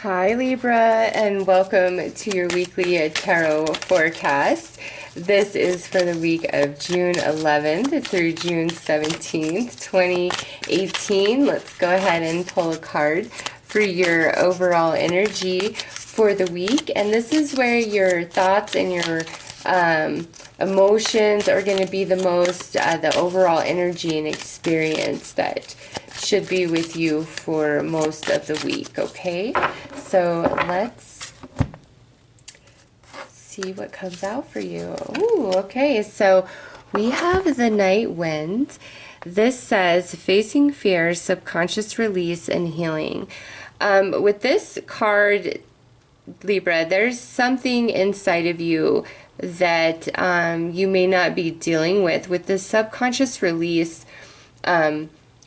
Hi Libra, and welcome to your weekly tarot forecast. This is for the week of June 11th through June 17th, 2018. Let's go ahead and pull a card for your overall energy for the week. And this is where your thoughts and your emotions are going to be the most, the overall energy and experience that should be with you for most of the week, okay? So let's see what comes out for you. Ooh, okay, so we have the Night Wind. This says, facing fear, subconscious release, and healing. With this card, Libra, there's something inside of you that you may not be dealing with. With the subconscious release,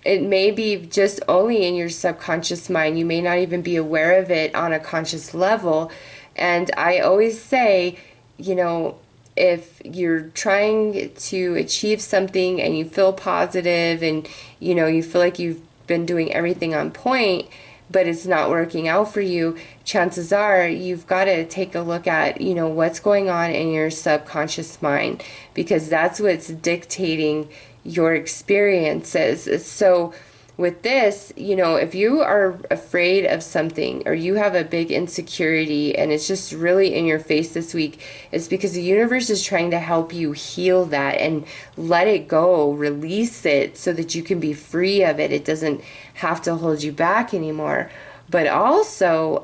it may be just only in your subconscious mind. You may not even be aware of it on a conscious level. And I always say, you know, if you're trying to achieve something and you feel positive and, you know, you feel like you've been doing everything on point, but it's not working out for you, chances are you've got to take a look at, you know, what's going on in your subconscious mind, because that's what's dictating your experiences. So with this, you know, if you are afraid of something or you have a big insecurity and it's just really in your face this week, it's because the universe is trying to help you heal that and let it go, release it so that you can be free of it. It doesn't have to hold you back anymore. But also,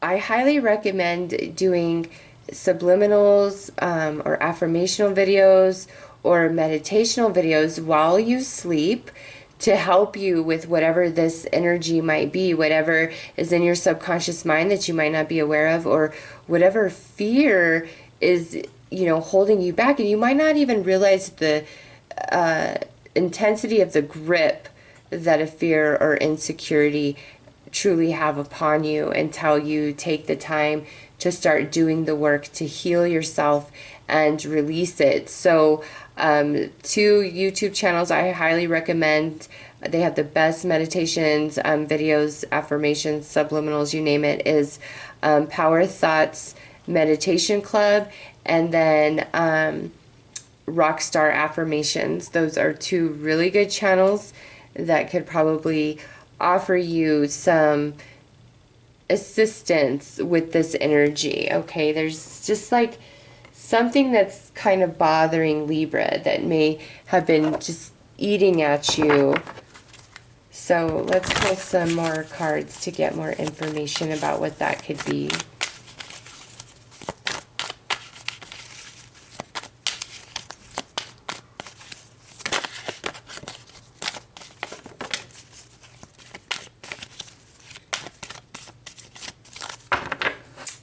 I highly recommend doing subliminals or affirmational videos or meditational videos while you sleep to help you with whatever this energy might be, whatever is in your subconscious mind that you might not be aware of, or whatever fear is, you know, holding you back. And you might not even realize the intensity of the grip that a fear or insecurity truly have upon you until you take the time to start doing the work to heal yourself and release it. So two YouTube channels I highly recommend. They have the best meditations, videos, affirmations, subliminals, you name it, is Power Thoughts Meditation Club, and then Rockstar Affirmations. Those are two really good channels that could probably offer you some assistance with this energy, okay? There's just like something that's kind of bothering Libra that may have been just eating at you. So let's pull some more cards to get more information about what that could be.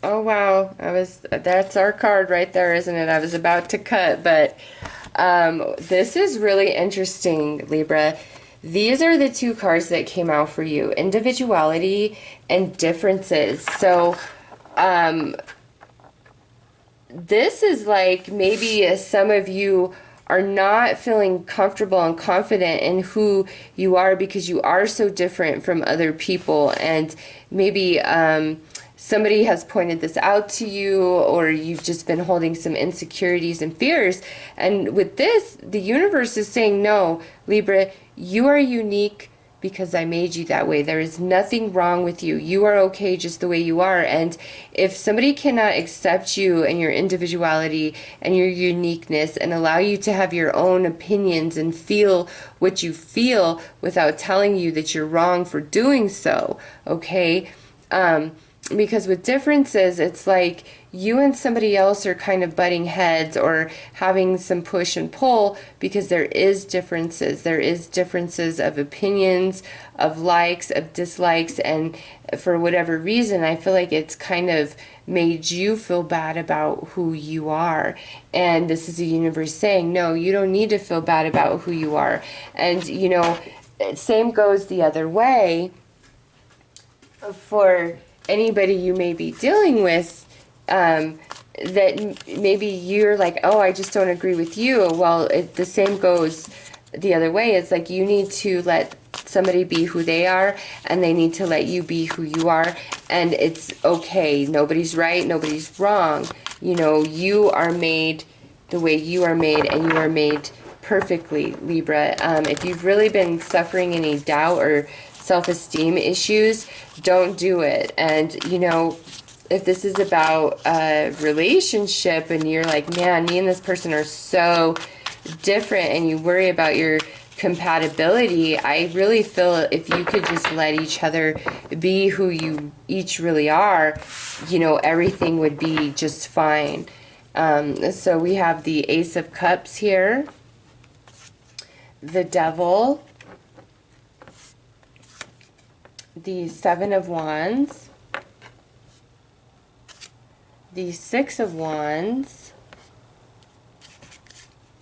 Oh wow, that's our card right there, isn't it? I was about to cut, but this is really interesting, Libra. These are the two cards that came out for you, Individuality and Differences. So this is like maybe some of you are not feeling comfortable and confident in who you are because you are so different from other people, and maybe somebody has pointed this out to you, or you've just been holding some insecurities and fears. And with this, the universe is saying, no, Libra, you are unique because I made you that way. There is nothing wrong with you. You are okay just the way you are. And if somebody cannot accept you and your individuality and your uniqueness and allow you to have your own opinions and feel what you feel without telling you that you're wrong for doing so, okay? Because with differences, it's like you and somebody else are kind of butting heads or having some push and pull, because there is differences. There is differences of opinions, of likes, of dislikes, and for whatever reason, I feel like it's kind of made you feel bad about who you are. And this is the universe saying, no, you don't need to feel bad about who you are. And, you know, same goes the other way for anybody you may be dealing with, that maybe you're like, oh, I just don't agree with you. Well, the same goes the other way. It's like you need to let somebody be who they are, and they need to let you be who you are, and it's okay. Nobody's right, nobody's wrong. You know, you are made the way you are made, and you are made perfectly, Libra. If you've really been suffering any doubt or self-esteem issues, don't do it. And, you know, if this is about a relationship and you're like, man, me and this person are so different, and you worry about your compatibility, I really feel if you could just let each other be who you each really are, you know, everything would be just fine. So we have the Ace of Cups here, the Devil, the Seven of Wands, the Six of Wands,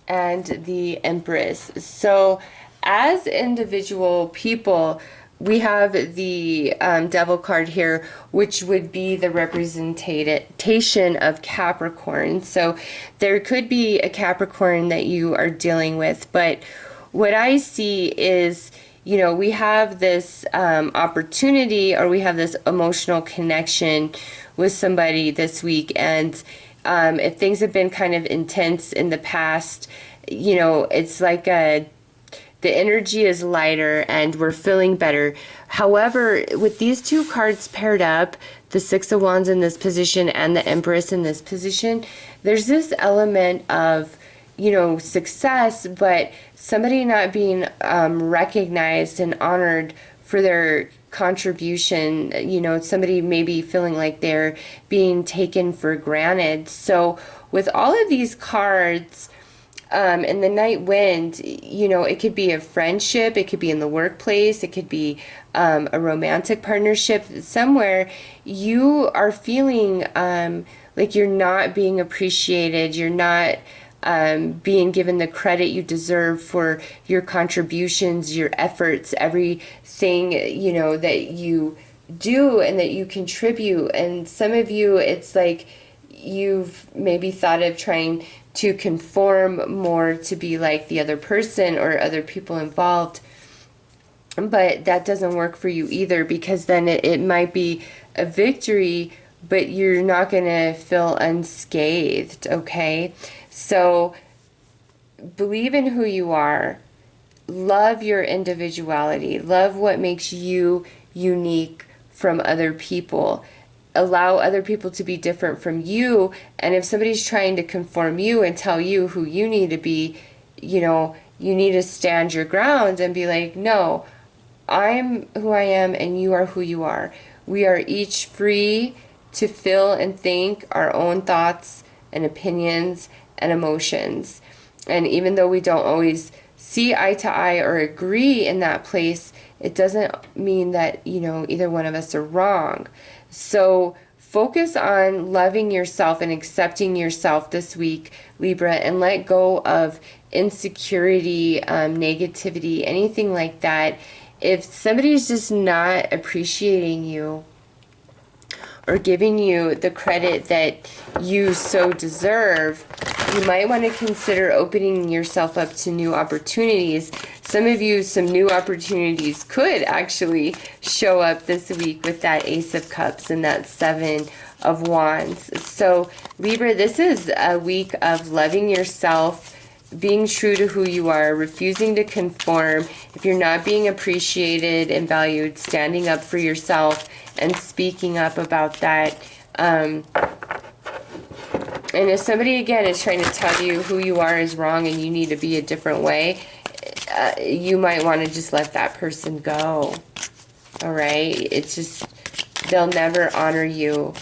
and the Empress. So as individual people, we have the Devil card here, which would be the representation of Capricorn. So there could be a Capricorn that you are dealing with, but what I see is, you know, we have this opportunity, or we have this emotional connection with somebody this week, and if things have been kind of intense in the past, you know, it's like the energy is lighter and we're feeling better. However, with these two cards paired up, the Six of Wands in this position and the Empress in this position, there's this element of, you know, success, but somebody not being recognized and honored for their contribution. You know, somebody maybe feeling like they're being taken for granted. So with all of these cards, in the Night Wind, you know, it could be a friendship, it could be in the workplace, it could be a romantic partnership. Somewhere you are feeling like you're not being appreciated, you're not being given the credit you deserve for your contributions, your efforts, everything, you know, that you do and that you contribute. And some of you, it's like you've maybe thought of trying to conform more to be like the other person or other people involved, but that doesn't work for you either, because then it might be a victory, but you're not going to feel unscathed, okay? So believe in who you are, love your individuality, love what makes you unique from other people. Allow other people to be different from you, and if somebody's trying to conform you and tell you who you need to be, you know, you need to stand your ground and be like, no, I'm who I am and you are who you are. We are each free to feel and think our own thoughts and opinions and emotions. And even though we don't always see eye to eye or agree in that place, it doesn't mean that, you know, either one of us are wrong. So focus on loving yourself and accepting yourself this week, Libra, and let go of insecurity, negativity, anything like that. If somebody's just not appreciating you or giving you the credit that you so deserve, you might want to consider opening yourself up to new opportunities. Some of you, some new opportunities could actually show up this week with that Ace of Cups and that Seven of Wands. So Libra, this is a week of loving yourself, being true to who you are, refusing to conform. If you're not being appreciated and valued, standing up for yourself and speaking up about that. And if somebody, again, is trying to tell you who you are is wrong and you need to be a different way, you might want to just let that person go. All right? It's just, they'll never honor you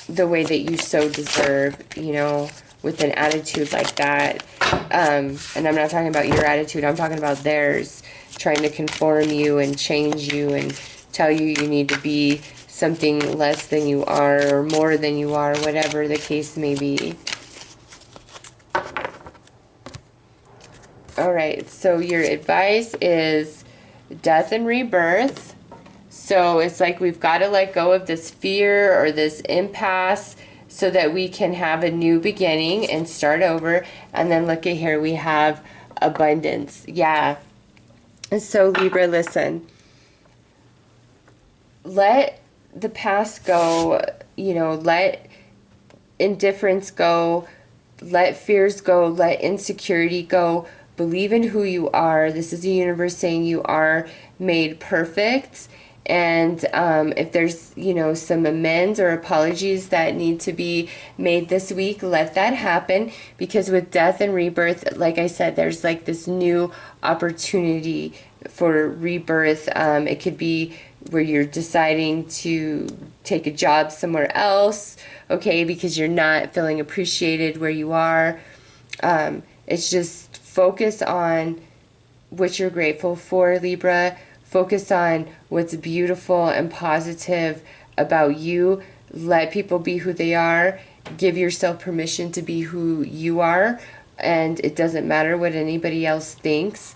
the way that you so deserve, you know, with an attitude like that. And I'm not talking about your attitude, I'm talking about theirs, trying to conform you and change you and tell you you need to be something less than you are or more than you are, whatever the case may be. All right, so your advice is death and rebirth. So it's like we've got to let go of this fear or this impasse so that we can have a new beginning and start over. And then look at here, we have abundance. Yeah. So Libra, listen, let the past go, you know, let indifference go, let fears go, let insecurity go. Believe in who you are. This is the universe saying you are made perfect. And if there's, you know, some amends or apologies that need to be made this week, let that happen. Because with death and rebirth, like I said, there's like this new opportunity for rebirth. It could be where you're deciding to take a job somewhere else, okay, because you're not feeling appreciated where you are. It's just focus on what you're grateful for, Libra. Focus on what's beautiful and positive about you. Let people be who they are. Give yourself permission to be who you are. And it doesn't matter what anybody else thinks.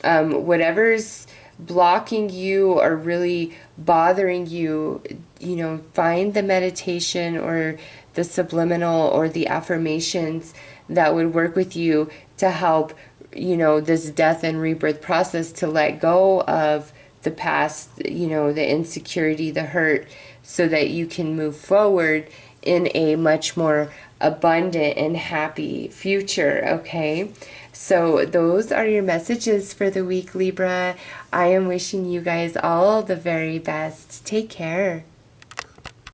Whatever's blocking you or really bothering you, you know, find the meditation or the subliminal or the affirmations that would work with you to help, you know, this death and rebirth process, to let go of the past, you know, the insecurity, the hurt, so that you can move forward in a much more abundant and happy future, okay? So those are your messages for the week, Libra. I am wishing you guys all the very best. Take care.